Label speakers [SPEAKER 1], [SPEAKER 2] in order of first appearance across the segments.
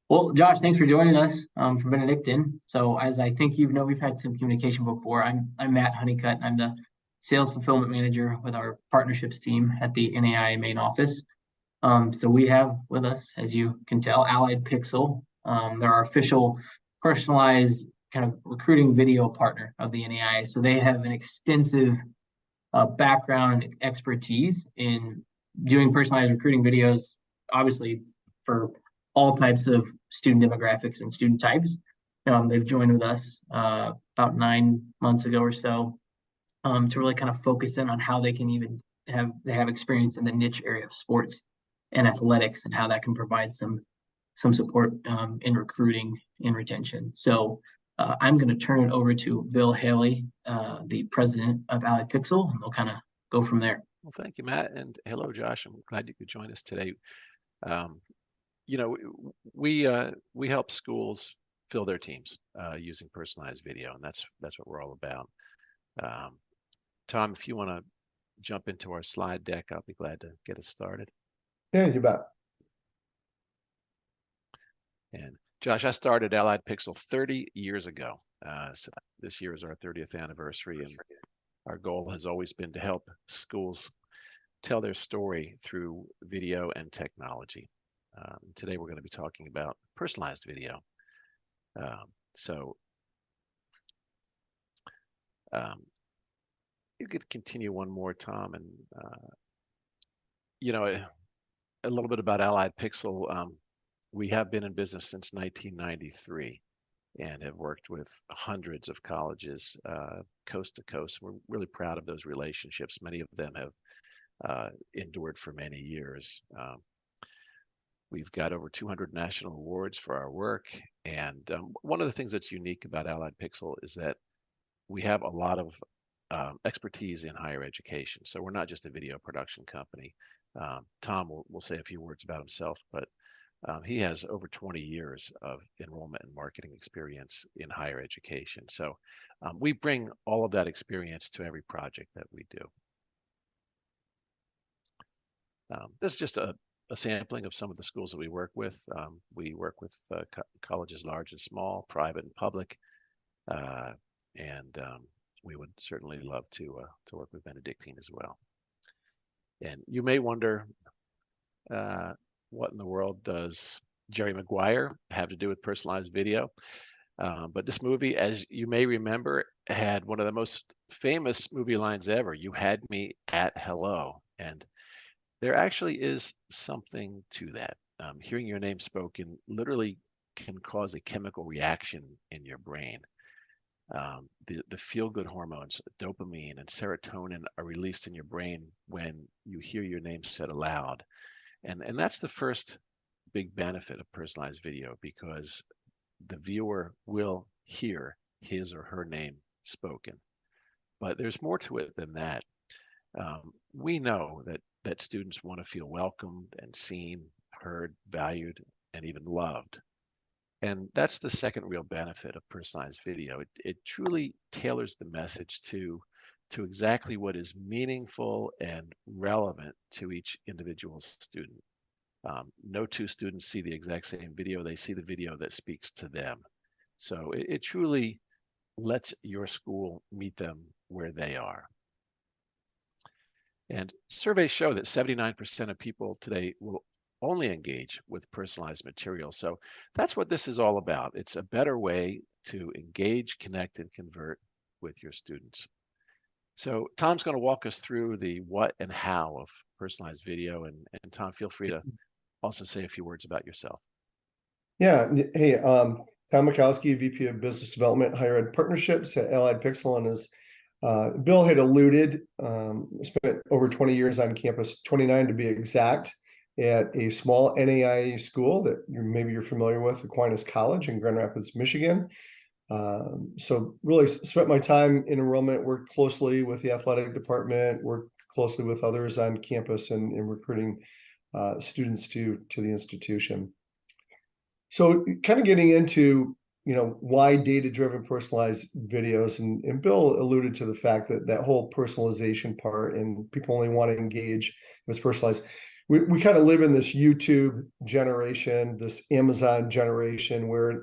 [SPEAKER 1] Well, Josh, thanks for joining us from Benedictine. So, as I think you know, we've had some communication before. I'm Matt Honeycutt. I'm the sales fulfillment manager with our partnerships team at the NAI main office. So we have with us, as you can tell, Allied Pixel. They're our official personalized kind of recruiting video partner of the NAI. So they have an extensive background and expertise in doing personalized recruiting videos, obviously for all types of student demographics and student types. They've joined with us about 9 months ago or so to really kind of focus in on how they can even have experience in the niche area of sports and athletics and how that can provide some support in recruiting and retention. So I'm going to turn it over to Bill Haley, the president of Allied Pixel, and we'll kind of go from there.
[SPEAKER 2] Well, thank you, Matt, and hello, Josh. I'm glad you could join us today. Um, you know, we help schools fill their teams using personalized video, and that's what we're all about. Um, Tom, if you want to jump into our slide deck, I'll be glad to get us started.
[SPEAKER 3] Yeah, you bet.
[SPEAKER 2] And Josh, I started Allied Pixel 30 years ago. So this year is our 30th anniversary, and our goal has always been to help schools tell their story through video and technology. Today we're going to be talking about personalized video. So you could continue one more, Tom, and you know, a little bit about Allied Pixel. We have been in business since 1993 and have worked with hundreds of colleges coast to coast. We're really proud of those relationships. Many of them have endured for many years. We've got over 200 national awards for our work. And one of the things that's unique about Allied Pixel is that we have a lot of expertise in higher education. So we're not just a video production company. Tom will say a few words about himself, but he has over 20 years of enrollment and marketing experience in higher education. So we bring all of that experience to every project that we do. This is just a sampling of some of the schools that we work with. We work with colleges large and small, private and public, and we would certainly love to work with Benedictine as well. And you may wonder, what in the world does Jerry Maguire have to do with personalized video? But this movie, as you may remember, had one of the most famous movie lines ever. You had me at hello. And there actually is something to that. Hearing your name spoken literally can cause a chemical reaction in your brain. The feel-good hormones, dopamine and serotonin, are released in your brain when you hear your name said aloud. And that's the first big benefit of personalized video, because the viewer will hear his or her name spoken. But there's more to it than that. We know that students want to feel welcomed and seen, heard, valued, and even loved. And that's the second real benefit of personalized video. It truly tailors the message to exactly what is meaningful and relevant to each individual student. No two students see the exact same video. They see the video that speaks to them. So it truly lets your school meet them where they are. And surveys show that 79% of people today will only engage with personalized material. So that's what this is all about. It's a better way to engage, connect, and convert with your students. So Tom's going to walk us through the what and how of personalized video. And Tom, feel free to also say a few words about yourself.
[SPEAKER 3] Yeah. Hey, Tom Mikowski, VP of Business Development, Higher Ed Partnerships at Allied Pixel, and as Bill had alluded, spent over 20 years on campus, 29 to be exact, at a small NAIA school that maybe you're familiar with, Aquinas College in Grand Rapids, Michigan. So really spent my time in enrollment, worked closely with the athletic department, worked closely with others on campus and recruiting students to the institution. So kind of getting into, why data-driven personalized videos, and Bill alluded to the fact that whole personalization part, and people only want to engage if it's personalized. we kind of live in this YouTube generation, this Amazon generation, where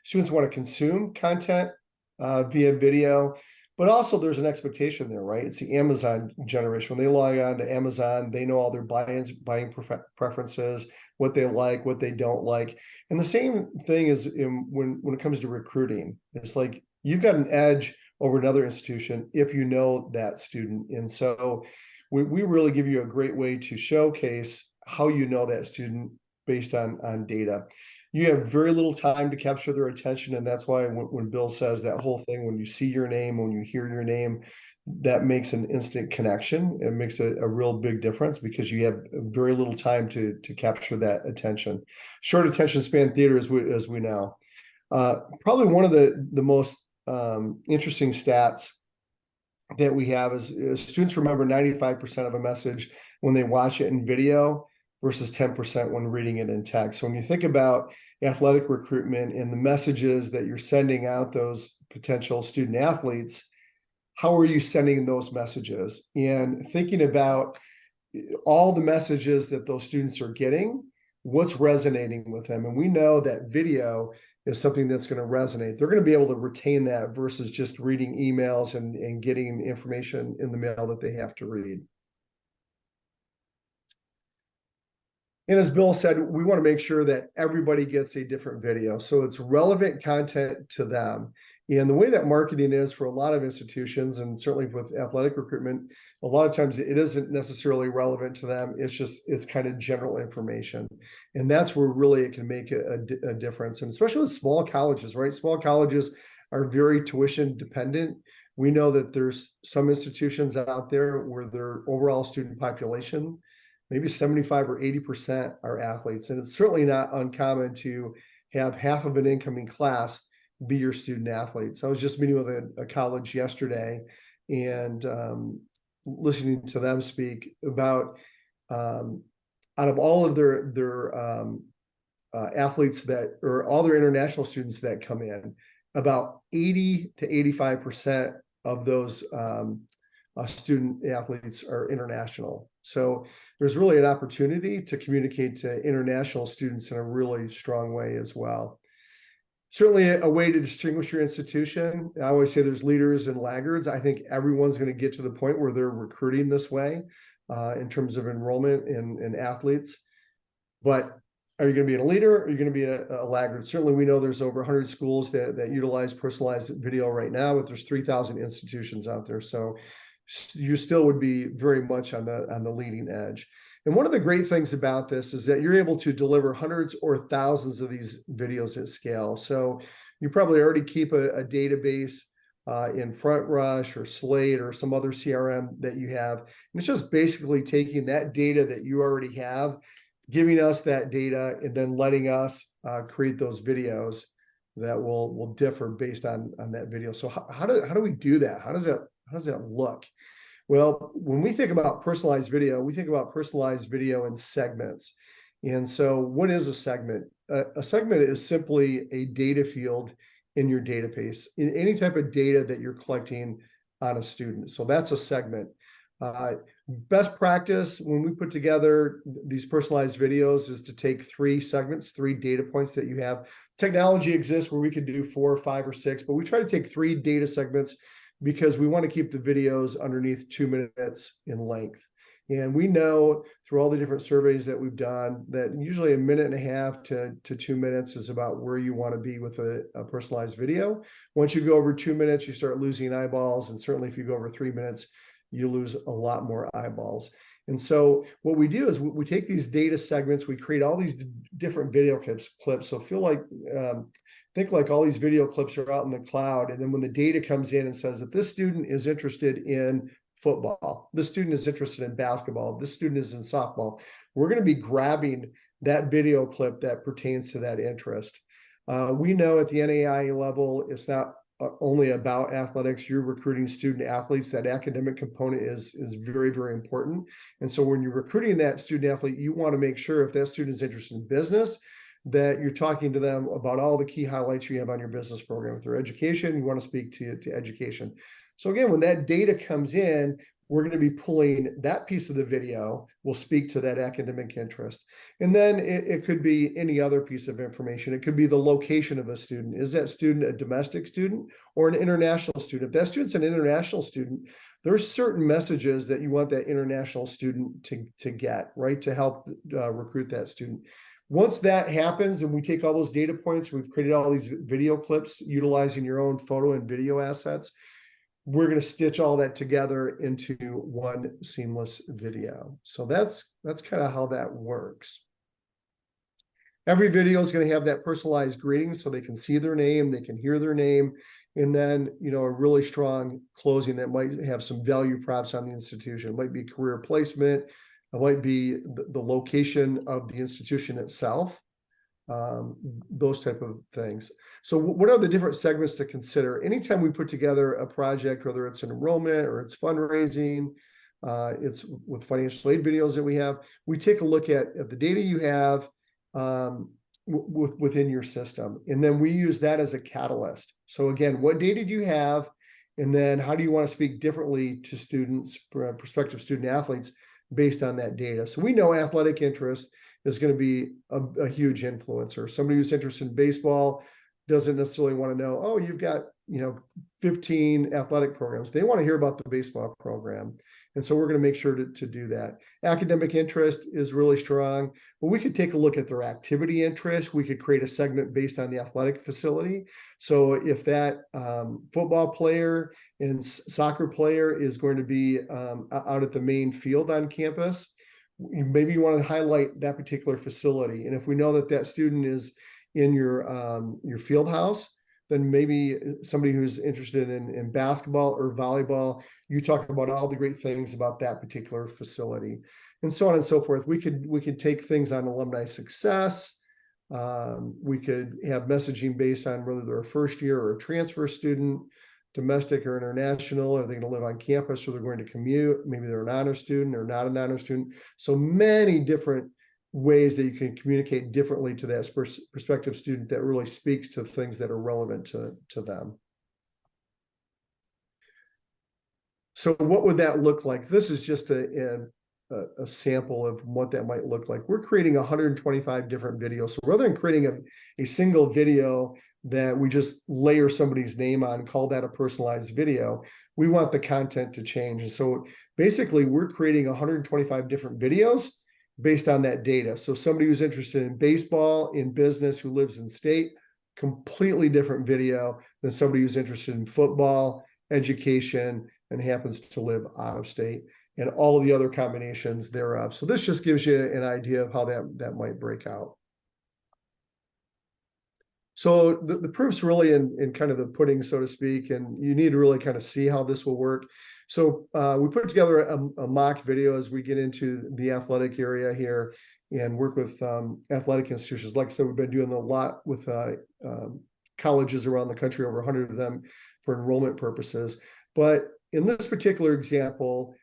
[SPEAKER 3] students want to consume content via video, but also there's an expectation there, right? It's the Amazon generation. When they log on to Amazon, they know all their buying preferences, what they like, what they don't like. And the same thing is when it comes to recruiting. It's like you've got an edge over another institution if you know that student. And so we really give you a great way to showcase how you know that student based on data. You have very little time to capture their attention, and that's why when Bill says that whole thing, when you see your name, when you hear your name, that makes an instant connection. It makes a real big difference because you have very little time to capture that attention. Short attention span theater, as we know. Probably one of the most interesting stats that we have is students remember 95% of a message when they watch it in video versus 10% when reading it in text. So when you think about athletic recruitment and the messages that you're sending out those potential student athletes, how are you sending those messages? And thinking about all the messages that those students are getting, what's resonating with them. And we know that video is something that's going to resonate. They're going to be able to retain that versus just reading emails and getting information in the mail that they have to read. And as Bill said, we want to make sure that everybody gets a different video. So it's relevant content to them. And the way that marketing is for a lot of institutions, and certainly with athletic recruitment, a lot of times it isn't necessarily relevant to them. It's kind of general information. And that's where really it can make a difference. And especially with small colleges, right? Small colleges are very tuition dependent. We know that there's some institutions out there where their overall student population, maybe 75 or 80% are athletes. And it's certainly not uncommon to have half of an incoming class be your student athletes. I was just meeting with a college yesterday and listening to them speak about out of all of their athletes that, or all their international students that come in, about 80 to 85% of those student athletes are international. So there's really an opportunity to communicate to international students in a really strong way as well. Certainly a way to distinguish your institution. I always say there's leaders and laggards. I think everyone's going to get to the point where they're recruiting this way in terms of enrollment in athletes. But are you going to be a leader or are you going to be a laggard? Certainly we know there's over 100 schools that utilize personalized video right now, but there's 3,000 institutions out there. So you still would be very much on the leading edge. And one of the great things about this is that you're able to deliver hundreds or thousands of these videos at scale. So you probably already keep a database in FrontRush or Slate or some other CRM that you have. And it's just basically taking that data that you already have, giving us that data, and then letting us create those videos that will differ based on that video. So how do we do that? How does that look? Well, when we think about personalized video, we think about personalized video in segments. And so what is a segment? A segment is simply a data field in your database, in any type of data that you're collecting on a student. So that's a segment. Best practice when we put together these personalized videos is to take 3 segments, 3 data points that you have. Technology exists where we could do 4 or 5 or 6, but we try to take 3 data segments because we want to keep the videos underneath 2 minutes in length. And we know through all the different surveys that we've done that usually 1.5 to 2 minutes is about where you want to be with a personalized video. Once you go over 2 minutes, you start losing eyeballs. And certainly if you go over 3 minutes, you lose a lot more eyeballs. And so what we do is we take these data segments, we create all these different video clips. So think like all these video clips are out in the cloud. And then when the data comes in and says that this student is interested in football, this student is interested in basketball, this student is in softball, we're going to be grabbing that video clip that pertains to that interest. We know at the NAIA level, it's not only about athletics. You're recruiting student athletes. That academic component is very, very important. And so when you're recruiting that student athlete, you want to make sure if that student is interested in business, that you're talking to them about all the key highlights you have on your business program. With their education, you want to speak to education. So again, when that data comes in, we're going to be pulling that piece of the video will speak to that academic interest. And then it could be any other piece of information. It could be the location of a student. Is that student a domestic student or an international student? If that student's an international student, there's certain messages that you want that international student to get, right, to help recruit that student. Once that happens and we take all those data points, we've created all these video clips utilizing your own photo and video assets, we're going to stitch all that together into one seamless video. So that's kind of how that works. Every video is going to have that personalized greeting so they can see their name, they can hear their name, and then, you know, a really strong closing that might have some value props on the institution. It might be career placement, it might be the location of the institution itself, those type of things. So what are the different segments to consider? Anytime we put together a project, whether it's an enrollment or it's fundraising, it's with financial aid videos that we have, we take a look at the data you have within your system. And then we use that as a catalyst. So again, what data do you have? And then how do you want to speak differently to students, prospective student athletes based on that data? So we know athletic interest is going to be a huge influencer. Somebody who's interested in baseball doesn't necessarily want to know, oh, you've got, you know, 15 athletic programs. They want to hear about the baseball program. And so we're going to make sure to do that. Academic interest is really strong, but we could take a look at their activity interest. We could create a segment based on the athletic facility. So if that football player and soccer player is going to be out at the main field on campus, maybe you want to highlight that particular facility. And if we know that that student is in your field house, then maybe somebody who's interested in basketball or volleyball, you talk about all the great things about that particular facility, and so on and so forth. We could take things on alumni success. We could have messaging based on whether they're a first year or a transfer student, domestic or international. Are they going to live on campus or they're going to commute? Maybe they're an honor student or not an honor student. So many different ways that you can communicate differently to that prospective student that really speaks to things that are relevant to them. So what would that look like? This is just a sample of what that might look like. We're creating 125 different videos. So rather than creating a single video that we just layer somebody's name on, call that a personalized video, we want the content to change. And so basically we're creating 125 different videos based on that data. So somebody who's interested in baseball, in business, who lives in state, completely different video than somebody who's interested in football, education, and happens to live out of state, and all of the other combinations thereof. So this just gives you an idea of how that might break out. So the proof's really in kind of the pudding, so to speak, and you need to really kind of see how this will work. So we put together a mock video as we get into the athletic area here and work with athletic institutions. Like I said, we've been doing a lot with colleges around the country, over 100 of them for enrollment purposes. But in this particular example,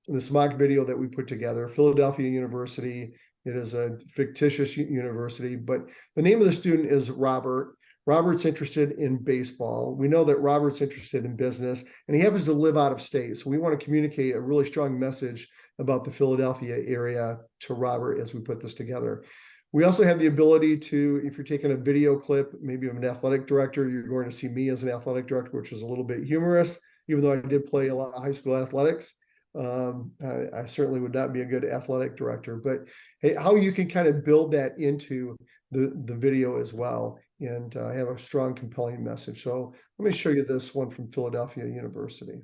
[SPEAKER 3] this mock video that we put together, Philadelphia University, it is a fictitious university, but the name of the student is Robert. Robert's interested in baseball. We know that Robert's interested in business, and he happens to live out of state. So we want to communicate a really strong message about the Philadelphia area to Robert as we put this together. We also have the ability to, if you're taking a video clip, maybe of an athletic director, you're going to see me as an athletic director, which is a little bit humorous, even though I did play a lot of high school athletics. I certainly would not be a good athletic director, but hey, how you can kind of build that into the video as well and have a strong, compelling message. So let me show you this one from Philadelphia University.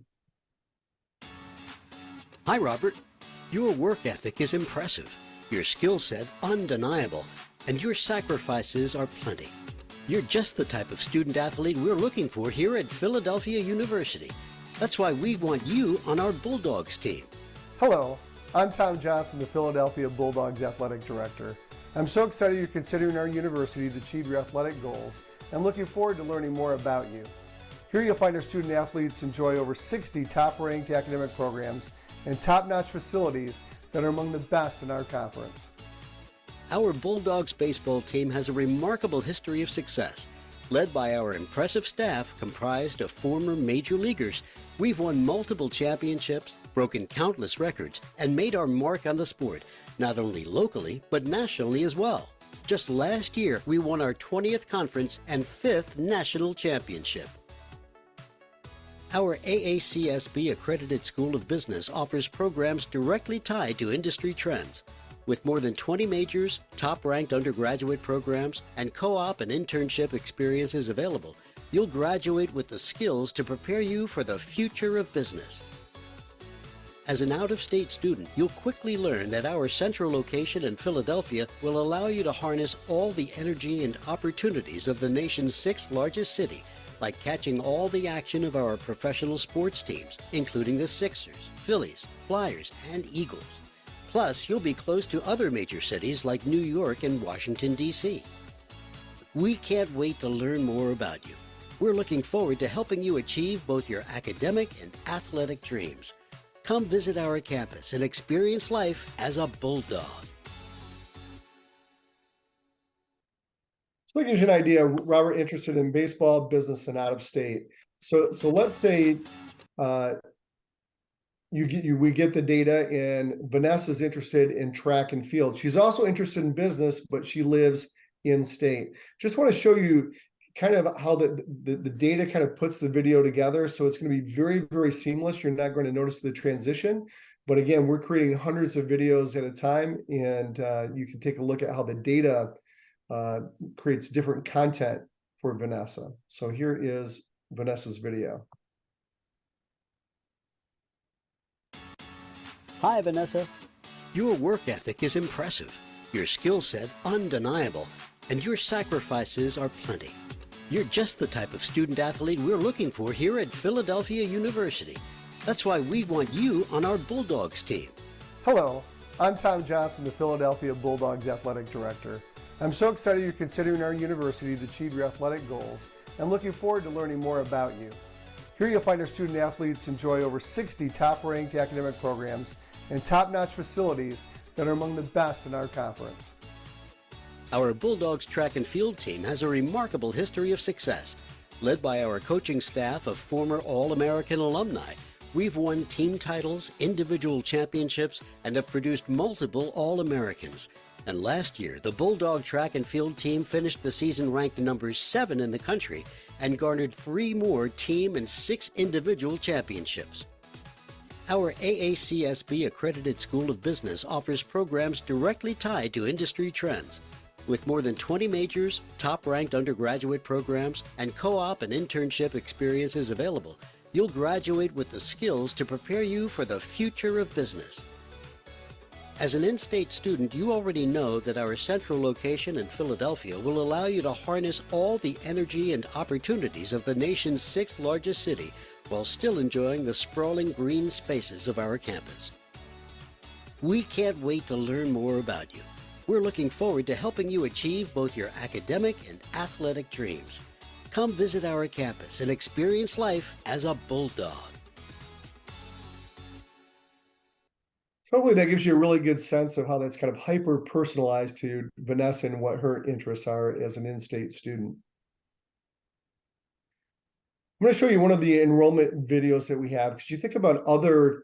[SPEAKER 4] Hi, Robert. Your work ethic is impressive, your skill set undeniable, and your sacrifices are plenty. You're just the type of student athlete we're looking for here at Philadelphia University. That's why we want you on our Bulldogs team.
[SPEAKER 3] Hello, I'm Tom Johnson, the Philadelphia Bulldogs Athletic Director. I'm so excited you're considering our university to achieve your athletic goals and looking forward to learning more about you. Here you'll find our student athletes enjoy over 60 top-ranked academic programs and top-notch facilities that are among the best in our conference.
[SPEAKER 4] Our Bulldogs baseball team has a remarkable history of success, led by our impressive staff comprised of former major leaguers We've won multiple championships, broken countless records, and made our mark on the sport, not only locally, but nationally as well. Just last year, we won our 20th conference and 5th national championship. Our AACSB accredited School of Business offers programs directly tied to industry trends. With more than 20 majors, top-ranked undergraduate programs, and co-op and internship experiences available, you'll graduate with the skills to prepare you for the future of business. As an out-of-state student, you'll quickly learn that our central location in Philadelphia will allow you to harness all the energy and opportunities of the nation's 6th largest city, like catching all the action of our professional sports teams, including the Sixers, Phillies, Flyers, and Eagles. Plus, you'll be close to other major cities like New York and Washington, D.C. We can't wait to learn more about you. We're looking forward to helping you achieve both your academic and athletic dreams. Come visit our campus and experience life as a Bulldog.
[SPEAKER 3] So that gives you an idea, Robert, interested in baseball, business, and out of state. So let's say we get the data, and Vanessa's interested in track and field. She's also interested in business, but she lives in state. Just want to show you kind of how the data kind of puts the video together. So it's going to be very, very seamless. You're not going to notice the transition. But again, we're creating hundreds of videos at a time, and you can take a look at how the data creates different content for Vanessa. So here is Vanessa's video.
[SPEAKER 4] Hi, Vanessa. Your work ethic is impressive, your skill set undeniable, and your sacrifices are plenty. You're just the type of student athlete we're looking for here at Philadelphia University. That's why we want you on our Bulldogs team.
[SPEAKER 3] Hello, I'm Tom Johnson, the Philadelphia Bulldogs Athletic Director. I'm so excited you're considering our university to achieve your athletic goals and looking forward to learning more about you. Here you'll find our student athletes enjoy over 60 top-ranked academic programs and top-notch facilities that are among the best in our conference.
[SPEAKER 4] Our Bulldogs track and field team has a remarkable history of success. Led by our coaching staff of former All-American alumni, we've won team titles, individual championships, and have produced multiple All-Americans. And last year, the Bulldog track and field team finished the season ranked number 7 in the country and garnered 3 more team and 6 individual championships. Our AACSB accredited School of Business offers programs directly tied to industry trends. With more than 20 majors, top-ranked undergraduate programs, and co-op and internship experiences available, you'll graduate with the skills to prepare you for the future of business. As an in-state student, you already know that our central location in Philadelphia will allow you to harness all the energy and opportunities of the nation's 6th largest city while still enjoying the sprawling green spaces of our campus. We can't wait to learn more about you. We're looking forward to helping you achieve both your academic and athletic dreams. Come visit our campus and experience life as a Bulldog.
[SPEAKER 3] So hopefully that gives you a really good sense of how that's kind of hyper-personalized to Vanessa and what her interests are as an in-state student. I'm going to show you one of the enrollment videos that we have, because you think about other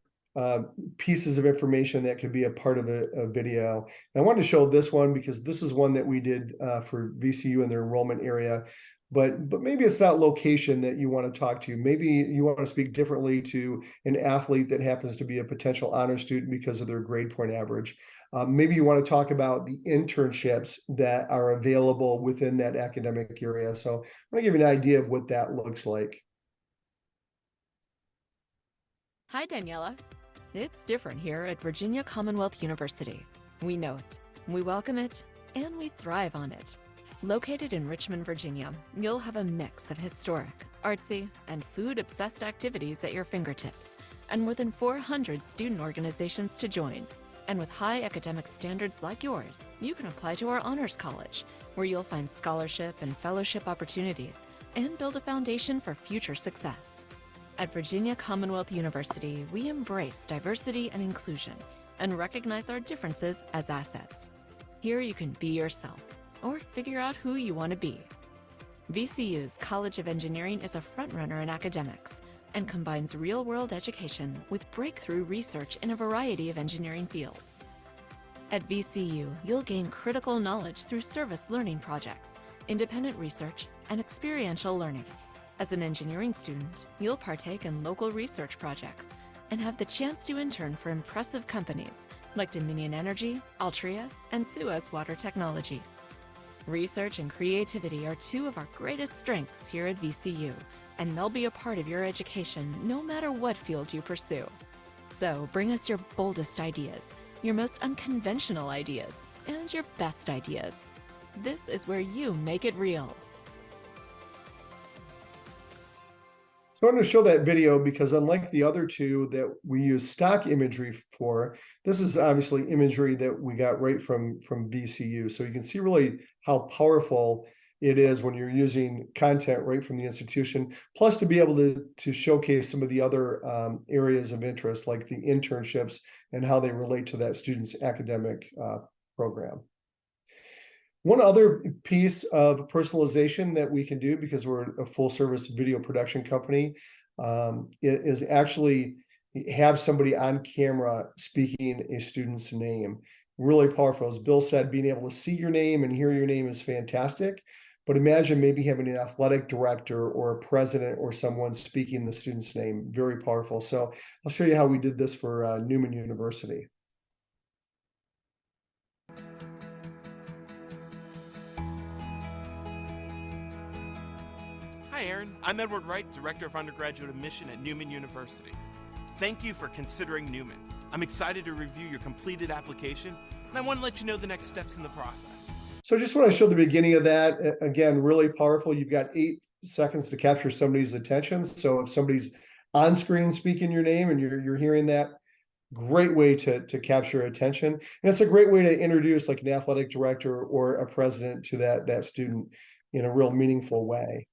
[SPEAKER 3] pieces of information that could be a part of a video. And I wanted to show this one because this is one that we did for VCU in their enrollment area. But maybe it's not location that you want to talk to. Maybe you want to speak differently to an athlete that happens to be a potential honor student because of their grade point average. Maybe you want to talk about the internships that are available within that academic area. So I'm going to give you an idea of what that looks like.
[SPEAKER 5] Hi, Daniela. It's different here at Virginia Commonwealth University. We know it, we welcome it, and we thrive on it. Located in Richmond, Virginia, you'll have a mix of historic, artsy, and food-obsessed activities at your fingertips, and more than 400 student organizations to join. And with high academic standards like yours, you can apply to our Honors College, where you'll find scholarship and fellowship opportunities and build a foundation for future success. At Virginia Commonwealth University, we embrace diversity and inclusion and recognize our differences as assets. Here you can be yourself, or figure out who you want to be. VCU's College of Engineering is a frontrunner in academics and combines real-world education with breakthrough research in a variety of engineering fields. At VCU, you'll gain critical knowledge through service learning projects, independent research, and experiential learning. As an engineering student, you'll partake in local research projects and have the chance to intern for impressive companies like Dominion Energy, Altria, and Suez Water Technologies. Research and creativity are two of our greatest strengths here at VCU, and they'll be a part of your education no matter what field you pursue. So bring us your boldest ideas, your most unconventional ideas, and your best ideas. This is where you make it real.
[SPEAKER 3] So I'm going to show that video because unlike the other two that we use stock imagery for, this is obviously imagery that we got right from VCU. So you can see really how powerful it is when you're using content right from the institution, plus to be able to showcase some of the other areas of interest like the internships and how they relate to that student's academic program. One other piece of personalization that we can do, because we're a full service video production company, is actually have somebody on camera speaking a student's name. Really powerful. As Bill said, being able to see your name and hear your name is fantastic. But imagine maybe having an athletic director or a president or someone speaking the student's name. Very powerful. So I'll show you how we did this for Newman University.
[SPEAKER 6] Hi, Aaron. I'm Edward Wright, Director of Undergraduate Admission at Newman University. Thank you for considering Newman. I'm excited to review your completed application, and I want to let you know the next steps in the process.
[SPEAKER 3] So just want to show the beginning of that. Again, really powerful. You've got 8 seconds to capture somebody's attention. So if somebody's on screen speaking your name and you're hearing that, great way to capture attention. And it's a great way to introduce like an athletic director or a president to that student in a real meaningful way.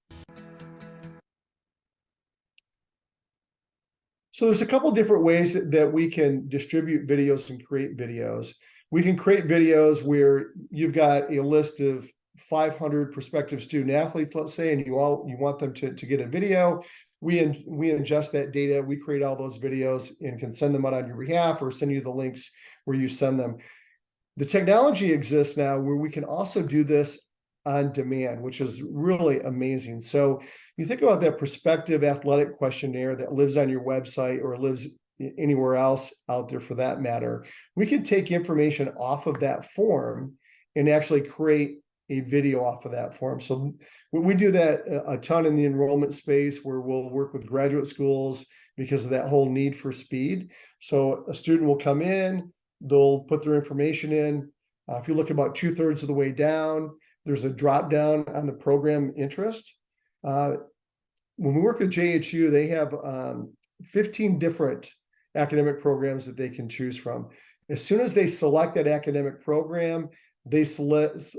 [SPEAKER 3] So there's a couple different ways that we can distribute videos and create videos. We can create videos where you've got a list of 500 prospective student athletes, let's say, and you want them to get a video. We ingest that data, we create all those videos and can send them out on your behalf or send you the links where you send them. The technology exists now where we can also do this on demand, which is really amazing. So you think about that prospective athletic questionnaire that lives on your website or lives anywhere else out there for that matter. We can take information off of that form and actually create a video off of that form. So we do that a ton in the enrollment space where we'll work with graduate schools because of that whole need for speed. So a student will come in, they'll put their information in. If you look about 2/3 of the way down, there's a drop down on the program interest. When we work at JHU, they have 15 different academic programs that they can choose from. As soon as they select that academic program, they select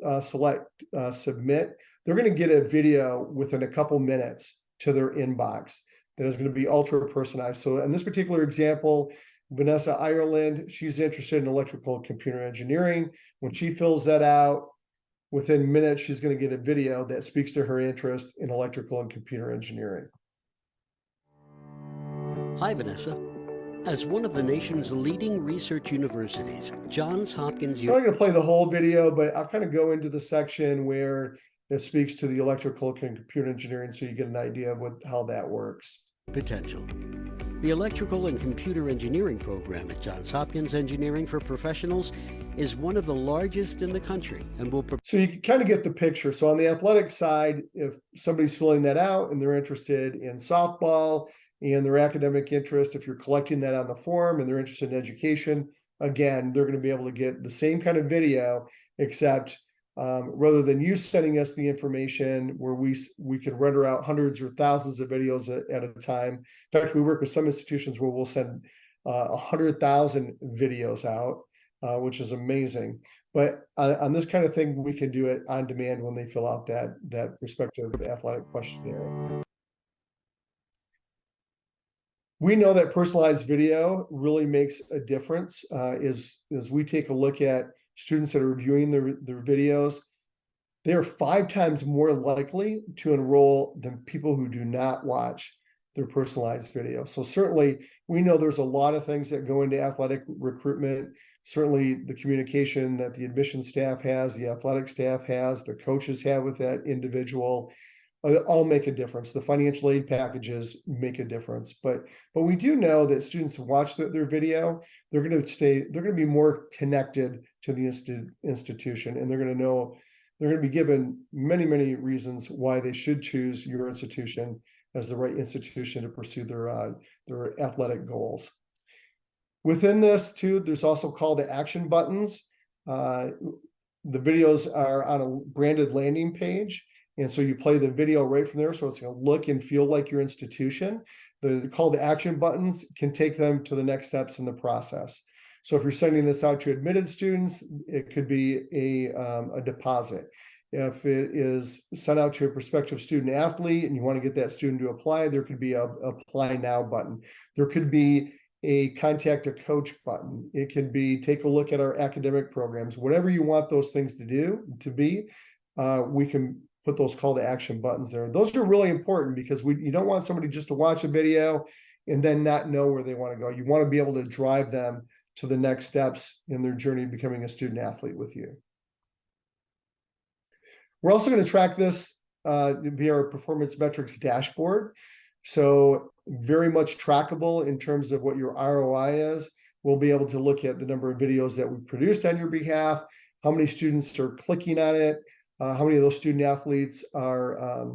[SPEAKER 3] submit, they're going to get a video within a couple minutes to their inbox that is going to be ultra personalized. So in this particular example, Vanessa Ireland, she's interested in electrical and computer engineering. When she fills that out, within minutes, she's going to get a video that speaks to her interest in electrical and computer engineering.
[SPEAKER 4] Hi, Vanessa. As one of the nation's leading research universities, Johns Hopkins
[SPEAKER 3] So I'm not going to play the whole video, but I'll kind of go into the section where it speaks to the electrical and computer engineering so you get an idea of how that works.
[SPEAKER 4] Potential. The Electrical and Computer Engineering program at Johns Hopkins Engineering for Professionals is one of the largest in the country and will...
[SPEAKER 3] So you can kind of get the picture. So on the athletic side, if somebody's filling that out and they're interested in softball and their academic interest, if you're collecting that on the form and they're interested in education, again, they're going to be able to get the same kind of video, except rather than you sending us the information where we can render out hundreds or thousands of videos at a time. In fact, we work with some institutions where we'll send 100,000 videos out, which is amazing. But on this kind of thing, we can do it on demand when they fill out that respective athletic questionnaire. We know that personalized video really makes a difference as we take a look at students that are reviewing their videos. They are 5 times more likely to enroll than people who do not watch their personalized video. So certainly we know there's a lot of things that go into athletic recruitment. Certainly the communication that the admission staff has, the athletic staff has, the coaches have with that individual, all make a difference. The financial aid packages make a difference, but we do know that students who watch their video, they're going to be more connected to the institution, and they're going to be given many reasons why they should choose your institution as the right institution to pursue their athletic goals. Within this too, there's also call to action buttons. The videos are on a branded landing page. And so you play the video right from there. So it's going to look and feel like your institution. The call to action buttons can take them to the next steps in the process. So if you're sending this out to admitted students, it could be a deposit. If it is sent out to a prospective student athlete and you want to get that student to apply, there could be a apply now button. There could be a contact a coach button. It could be take a look at our academic programs. Whatever you want those things to be, we can put those call to action buttons there. Those are really important because you don't want somebody just to watch a video and then not know where they want to go. You want to be able to drive them to the next steps in their journey of becoming a student athlete with you. We're also going to track this via our performance metrics dashboard. So very much trackable in terms of what your ROI is. We'll be able to look at the number of videos that we produced on your behalf, how many students are clicking on it, how many of those student athletes are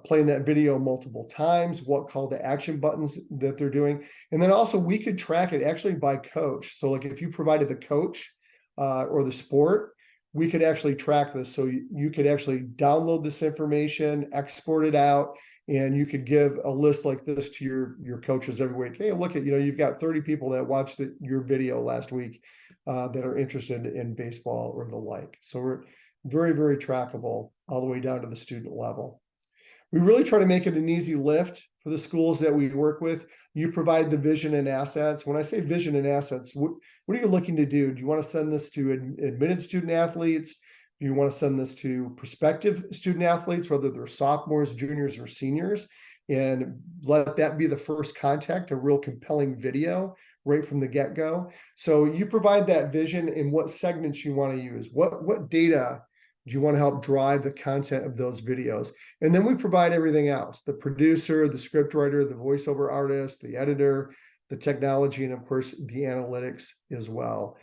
[SPEAKER 3] playing that video multiple times, what call to action buttons that they're doing. And then also we could track it actually by coach. So like if you provided the coach or the sport, we could actually track this. So you could actually download this information, export it out, and you could give a list like this to your coaches every week. Hey, look at, you've got 30 people that watched your video last week that are interested in baseball or the like. So we're very trackable all the way down to the student level. We really try to make it an easy lift for the schools that we work with. You provide the vision and assets. When I say vision and assets, what are you looking to do? Do you want to send this to admitted student athletes? Do you want to send this to prospective student athletes, whether they're sophomores, juniors, or seniors? And let that be the first contact, a real compelling video right from the get-go. So you provide that vision and what segments you want to use. What data do you want to help drive the content of those videos? And then we provide everything else: the producer, the script writer, the voiceover artist, the editor, the technology, and of course, the analytics as well.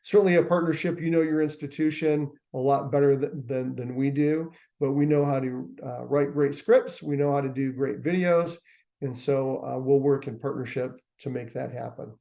[SPEAKER 3] Certainly a partnership, your institution a lot better than we do, but we know how to write great scripts. We know how to do great videos. And so we'll work in partnership to make that happen.